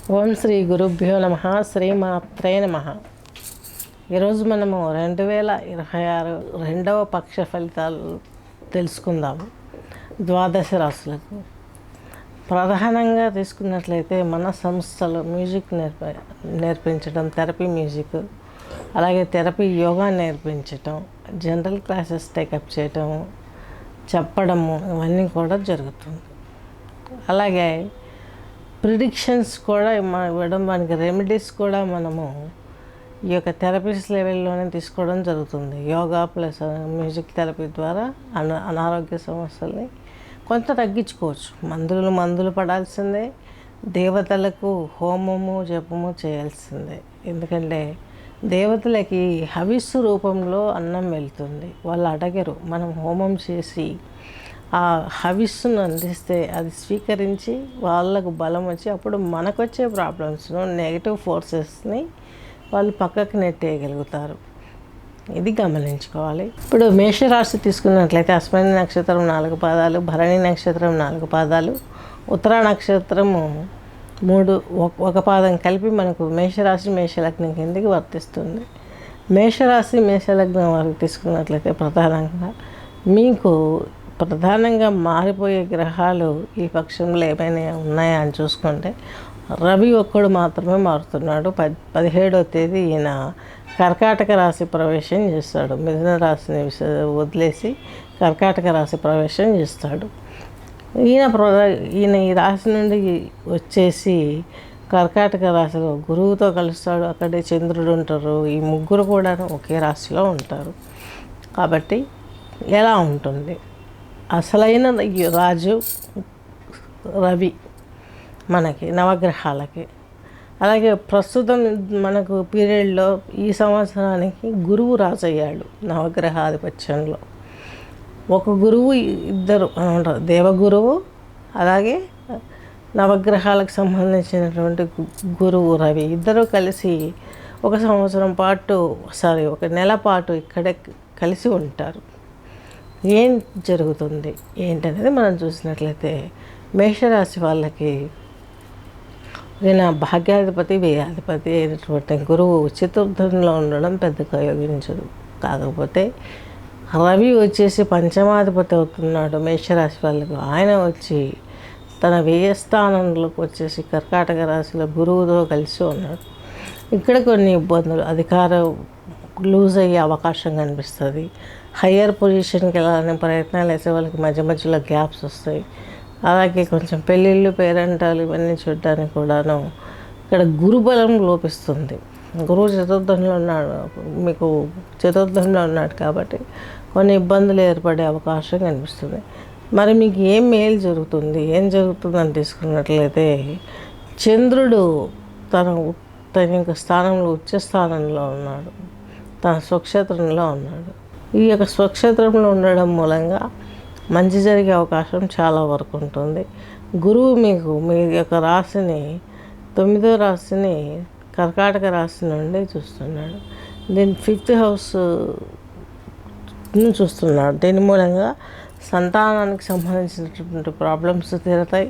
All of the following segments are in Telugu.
ఓం శ్రీ గురుభ్యో నమ. శ్రీమాత్రే నమ. ఈరోజు మనము 2026 రెండవ పక్ష ఫలితాలు తెలుసుకుందాము. ద్వాదశ రాశులకు ప్రధానంగా తీసుకున్నట్లయితే మన సంస్థలో మ్యూజిక్ నేర్పించడం, థెరపీ మ్యూజిక్, అలాగే థెరపీ యోగా నేర్పించటం, జనరల్ క్లాసెస్ టేకప్ చేయటం, చెప్పడము, ఇవన్నీ కూడా జరుగుతుంది. అలాగే ప్రిడిక్షన్స్ కూడా ఇవ్వడం, మనకి రెమెడీస్ కూడా మనము ఈ యొక్క థెరపీస్ లెవెల్లోనే తీసుకోవడం జరుగుతుంది. యోగా ప్లస్ మ్యూజిక్ థెరపీ ద్వారా అనారోగ్య సమస్యల్ని కొంత తగ్గించుకోవచ్చు. మందులు పడాల్సిందే, దేవతలకు హోమము జపము చేయాల్సిందే. ఎందుకంటే దేవతలకి హవిస్సు రూపంలో అన్నం వెళ్తుంది, వాళ్ళు అడగరు. మనం హోమం చేసి ఆ హవిస్సును అందిస్తే అది స్వీకరించి వాళ్ళకు బలం వచ్చి అప్పుడు మనకు వచ్చే ప్రాబ్లమ్స్ను, నెగిటివ్ ఫోర్సెస్ని వాళ్ళు పక్కకు నెట్టేయగలుగుతారు. ఇది గమనించుకోవాలి. ఇప్పుడు మేషరాశి తీసుకున్నట్లయితే అశ్విని నక్షత్రం 4 పాదాలు, భరణి నక్షత్రం 4 పాదాలు, ఉత్తరా నక్షత్రము 3 ఒక పాదం కలిపి మనకు మేషరాశి మేషలగ్నం కిందకి వర్తిస్తుంది. మేషరాశి మేషలగ్నం వారికి తీసుకున్నట్లయితే ప్రధానంగా మారిపోయే గ్రహాలు ఈ పక్షంలో ఏమైనా ఉన్నాయా అని చూసుకుంటే రవి ఒక్కడు మాత్రమే మారుతున్నాడు. 17వ తేదీ ఈయన కర్కాటక రాశి ప్రవేశం చేస్తాడు. మిథున రాశిని వదిలేసి కర్కాటక రాశి ప్రవేశం చేస్తాడు. ఈయన ఈ రాశి నుండి వచ్చేసి కర్కాటక రాశిలో గురువుతో కలుస్తాడు. అక్కడే చంద్రుడు ఉంటారు. ఈ ముగ్గురు కూడా ఒకే రాశిలో ఉంటారు. కాబట్టి ఎలా ఉంటుంది? అసలైన రాజు రవి మనకి నవగ్రహాలకి. అలాగే ప్రస్తుతం మనకు పీరియడ్లో ఈ సంవత్సరానికి గురువు రాజు అయ్యాడు నవగ్రహాధిపత్యంలో. ఒక గురువు, ఇద్దరు దేవగురువు, అలాగే నవగ్రహాలకు సంబంధించినటువంటి గురువు రవి, ఇద్దరు కలిసి ఒక నెల పాటు ఇక్కడే కలిసి ఉంటారు. ఏం జరుగుతుంది ఏంటనేది మనం చూసినట్లయితే మేషరాశి వాళ్ళకి ఈయన భాగ్యాధిపతి, వ్యయాధిపతి అయినటువంటి గురువు చతుర్థంలో ఉండడం పెద్దగా యోగించదు. కాకపోతే రవి వచ్చేసి పంచమాధిపతి అవుతున్నాడు మేషరాశి వాళ్ళకు. ఆయన వచ్చి తన వ్యయ స్థానంలోకి వచ్చేసి కర్కాటక రాశిలో గురువుతో కలిసి ఉన్నాడు. ఇక్కడ కొన్ని ఇబ్బందులు, అధికారం లూజ్ అయ్యే అవకాశం కనిపిస్తుంది. హయ్యర్ పొజిషన్కి వెళ్ళాలనే ప్రయత్నాలు వేసే వాళ్ళకి మధ్యలో గ్యాప్స్ వస్తాయి. అలాగే కొంచెం పెళ్ళిళ్ళు, పేరంటాలు ఇవన్నీ చూడడానికి కూడాను ఇక్కడ గురుబలం లోపిస్తుంది. గురువు చతుర్థంలో ఉన్నాడు కాబట్టి కొన్ని ఇబ్బందులు ఏర్పడే అవకాశం కనిపిస్తుంది. మరి మీకు ఏం మేలు జరుగుతుంది, ఏం జరుగుతుందని తీసుకున్నట్లయితే చంద్రుడు తన యొక్క స్థానంలో, ఉచ్చ స్థానంలో ఉన్నాడు, తన స్వక్షేత్రంలో ఉన్నాడు. ఈ యొక్క స్వక్షేత్రంలో ఉండడం మూలంగా మంచి జరిగే అవకాశం చాలా వరకు ఉంటుంది. గురువు మీ యొక్క రాశిని, 9వ రాశిని కర్కాటక రాశి నుండి చూస్తున్నాడు. దీని 5th హౌస్ను చూస్తున్నాడు. దీని మూలంగా సంతానానికి సంబంధించినటువంటి ప్రాబ్లమ్స్ తీరుతాయి.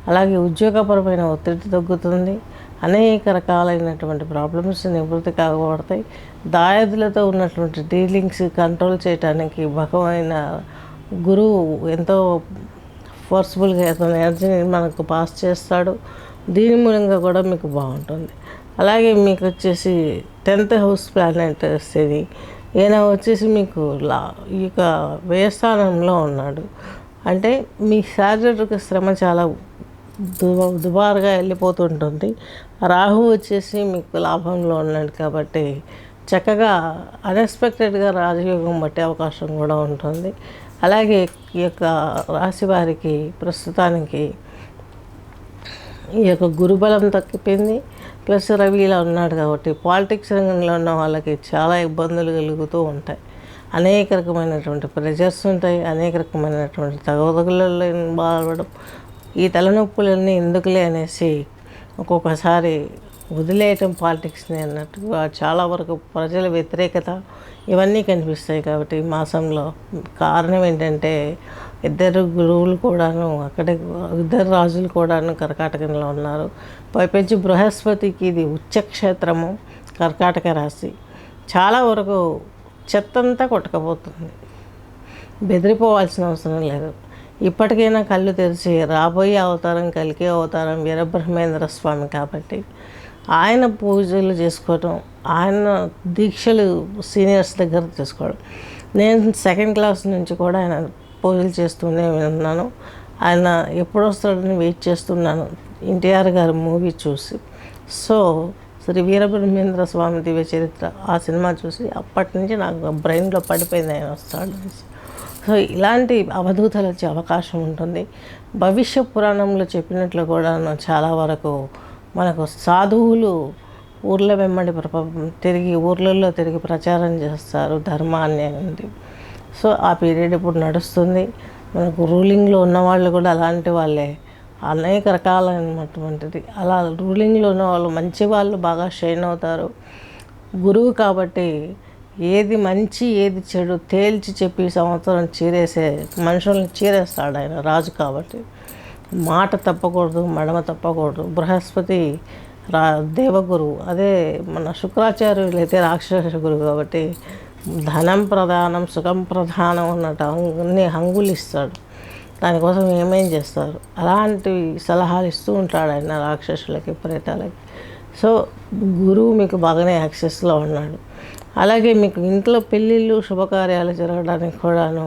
అలాగే ఉద్యోగపరమైన ఒత్తిడి తగ్గుతుంది. అనేక రకాలైనటువంటి ప్రాబ్లమ్స్ నివృత్తి కాగబడతాయి. దాయాదులతో ఉన్నటువంటి డీలింగ్స్ కంట్రోల్ చేయడానికి భగవైన గురువు ఎంతో ఫోర్స్ఫుల్గా అతని ఎనర్జీని మనకు పాస్ చేస్తాడు. దీని మూలంగా కూడా మీకు బాగుంటుంది. అలాగే మీకు వచ్చేసి 10th హౌస్ ప్లానెట్ వస్తుంది. ఈయన వచ్చేసి మీకు ఈ యొక్క వ్యయస్థానంలో ఉన్నాడు. అంటే మీ శారీరక శ్రమ చాలా దుబారుగా వెళ్ళిపోతుంటుంది. రాహు వచ్చేసి మీకు లాభంలో ఉన్నాడు కాబట్టి చక్కగా అన్ఎక్స్పెక్టెడ్గా రాజయోగం పట్టే అవకాశం కూడా ఉంటుంది. అలాగే ఈ యొక్క రాశి వారికి ప్రస్తుతానికి ఈ యొక్క గురుబలం తగ్గిపోయింది. ప్లస్ రవి ఇలా ఉన్నాడు కాబట్టి పాలిటిక్స్ రంగంలో ఉన్న వాళ్ళకి చాలా ఇబ్బందులు కలుగుతూ ఉంటాయి. అనేక రకమైనటువంటి ప్రెజర్స్ ఉంటాయి. అనేక రకమైనటువంటి తగుదగులలో ఇన్వాల్వ్ అవ్వడం, ఈ తలనొప్పులన్నీ ఎందుకులే అనేసి ఒక్కొక్కసారి వదిలేయటం పాలిటిక్స్ని అన్నట్టుగా చాలా వరకు ప్రజల వ్యతిరేకత ఇవన్నీ కనిపిస్తాయి. కాబట్టి ఈ మాసంలో కారణం ఏంటంటే ఇద్దరు గురువులు కూడాను అక్కడే, ఇద్దరు రాజులు కూడాను కర్కాటకంలో ఉన్నారు. పైపెంచి బృహస్పతికి ఇది ఉచ్చక్షేత్రము, కర్కాటక రాశి. చాలా వరకు చెత్తంతా కొట్టకపోతుంది. బెదిరిపోవాల్సిన అవసరం లేదు. ఇప్పటికైనా కళ్ళు తెరిచి రాబోయే అవతారం కలికే అవతారం వీరబ్రహ్మేంద్ర స్వామి కాబట్టి ఆయన పూజలు చేసుకోవటం, ఆయన దీక్షలు సీనియర్స్ దగ్గర తీసుకోవడం. నేను సెకండ్ క్లాస్ నుంచి కూడా ఆయన పూజలు చేస్తూనే ఉన్నాను. ఆయన ఎప్పుడు వస్తాడని వెయిట్ చేస్తున్నాను ఎన్టీఆర్ గారి మూవీ చూసి. సో శ్రీ వీరబ్రహ్మేంద్ర స్వామి దివ్య చరిత్ర ఆ సినిమా చూసి అప్పటి నుంచి నాకు బ్రెయిన్లో పడిపోయింది ఆయన వస్తాడు. సో ఇలాంటి అవధూతలు వచ్చే అవకాశం ఉంటుంది. భవిష్య పురాణంలో చెప్పినట్లు కూడా చాలా వరకు మనకు సాధువులు ఊర్ల వెంబడి తిరిగి ఊర్లలో తిరిగి ప్రచారం చేస్తారు ధర్మాన్ని అనేది. సో ఆ పీరియడ్ ఇప్పుడు నడుస్తుంది. మనకు రూలింగ్లో ఉన్నవాళ్ళు కూడా అలాంటి వాళ్ళే, అనేక రకాలైనటువంటిది. అలా రూలింగ్లో ఉన్న వాళ్ళు మంచి వాళ్ళు బాగా షైన్ అవుతారు. గురువు కాబట్టి ఏది మంచి ఏది చెడు తేల్చి చెప్పి సంవత్సరం చీరేసే మనుషుల్ని చీరేస్తాడు ఆయన రాజు కాబట్టి. మాట తప్పకూడదు, మడమ తప్పకూడదు. బృహస్పతి దేవగురువు, అదే మన శుక్రాచార్యులు అయితే రాక్షస గురువు కాబట్టి ధనం ప్రధానం సుఖం ప్రధానం అన్నట్టు అన్ని హంగులు ఇస్తాడు. దానికోసం ఏమేం చేస్తారు అలాంటి సలహాలు ఇస్తూ ఉంటాడు ఆయన రాక్షసులకి, ప్రేతాలకి. సో గురువు మీకు బాగానే యాక్సెస్లో ఉన్నాడు. అలాగే మీకు ఇంట్లో పెళ్ళిళ్ళు శుభకార్యాలు జరగడానికి కూడాను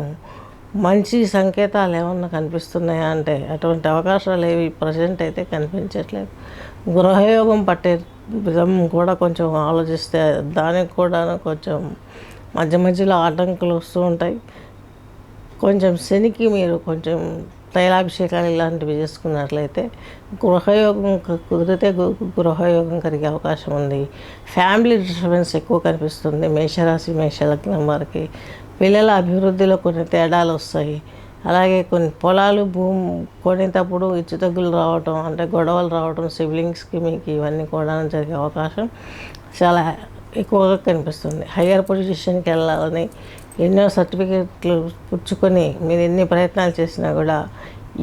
మంచి సంకేతాలు ఏమన్నా కనిపిస్తున్నాయా అంటే అటువంటి అవకాశాలు ఏవి ప్రజెంట్ అయితే కనిపించట్లేదు. గృహయోగం పట్టే విధం కూడా కొంచెం ఆలోచిస్తే దానికి కూడా కొంచెం మధ్య మధ్యలో ఆటంకులు వస్తూ ఉంటాయి. కొంచెం శనికి మీరు కొంచెం తైలాభిషేకాలు ఇలాంటివి చేసుకున్నట్లయితే గృహయోగం కుదిరితే గృహయోగం కలిగే అవకాశం ఉంది. ఫ్యామిలీ డిస్టర్బెన్స్ ఎక్కువ కనిపిస్తుంది మేషరాశి మేషలగ్నం వారికి. పిల్లల అభివృద్ధిలో కొన్ని తేడాలు వస్తాయి. అలాగే కొన్ని పొలాలు భూమి కొనేటప్పుడు హెచ్చుతగ్గులు రావటం, అంటే గొడవలు రావటం సిబ్లింగ్స్కి మీకు ఇవన్నీ కూడా జరిగే అవకాశం చాలా ఎక్కువగా కనిపిస్తుంది. హయ్యర్ పొజిషన్కి వెళ్ళాలని ఎన్నో సర్టిఫికెట్లు పుచ్చుకొని మీరు ఎన్ని ప్రయత్నాలు చేసినా కూడా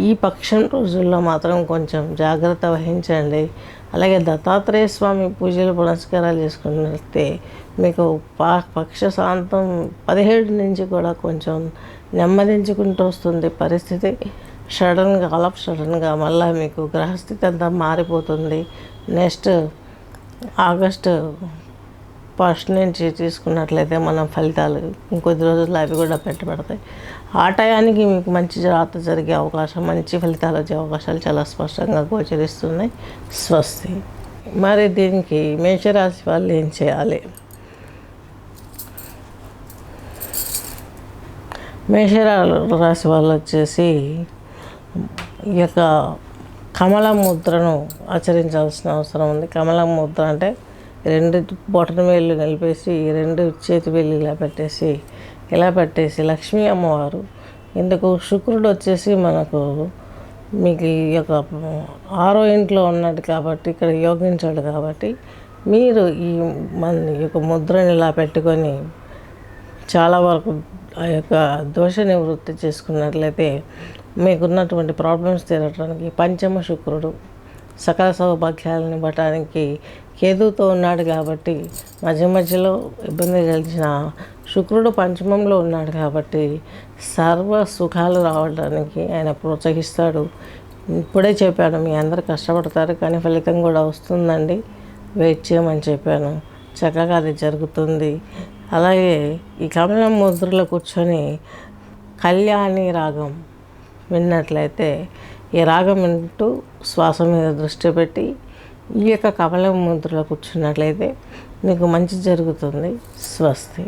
ఈ పక్షం రోజుల్లో మాత్రం కొంచెం జాగ్రత్త వహించండి. అలాగే దత్తాత్రేయ స్వామి పూజలు పునస్కారాలు చేసుకున్నట్లయితే మీకు పక్ష శాంతం 17 నుంచి కూడా కొంచెం నెమ్మదించుకుంటూ వస్తుంది పరిస్థితి. సడన్గా మళ్ళీ మీకు గ్రహస్థితి అంతా మారిపోతుంది. నెక్స్ట్ ఆగస్టు 1 నుంచి తీసుకున్నట్లయితే మనం ఫలితాలు ఇంకొద్ది రోజుల్లో అవి కూడా పెట్టబడతాయి. ఆ టయానికి మీకు మంచి రాత జరిగే అవకాశం, మంచి ఫలితాలు వచ్చే అవకాశాలు చాలా స్పష్టంగా గోచరిస్తున్నాయి. స్వస్తి. మరి దీనికి మేషరాశి వాళ్ళు ఏం చేయాలి? మేషరాశి వాళ్ళు వచ్చేసి ఈ యొక్క కమల ముద్రను ఆచరించాల్సిన అవసరం ఉంది. కమల ముద్ర అంటే 2 బొటన వేళ్ళు కలిపేసి 2 చేతి వేళ్ళు ఇలా పెట్టేసి లక్ష్మీ అమ్మవారు. ఇందుకు శుక్రుడు వచ్చేసి మనకు మీకు ఈ యొక్క 6వ ఇంట్లో ఉన్నాడు కాబట్టి ఇక్కడ యోగించాడు కాబట్టి మీరు ఈ యొక్క ముద్రని ఇలా పెట్టుకొని చాలా వరకు ఆ యొక్క దోష నివృత్తి చేసుకున్నట్లయితే మీకున్నటువంటి ప్రాబ్లమ్స్ తీరడానికి. పంచమ శుక్రుడు సకల సౌభాగ్యాలను ఇవ్వటానికి కేతుతో ఉన్నాడు కాబట్టి మధ్యలో ఇబ్బంది కలిసిన శుక్రుడు పంచమంలో ఉన్నాడు కాబట్టి సర్వ సుఖాలు రావడానికి ఆయన ప్రోత్సహిస్తాడు. ఇప్పుడే చెప్పాను మీ అందరు కష్టపడతారు కానీ ఫలితం కూడా వస్తుందండి, వెయిట్ చేయమని చెప్పాను. చక్కగా అది జరుగుతుంది. అలాగే ఈ కమలం ముద్రలో కూర్చొని కళ్యాణి రాగం విన్నట్లయితే ఈ రాగం వింటూ శ్వాస మీద దృష్టి పెట్టి ఈ యొక్క కమలం ముద్రలో కూర్చున్నట్లయితే మీకు మంచి జరుగుతుంది. స్వస్తి.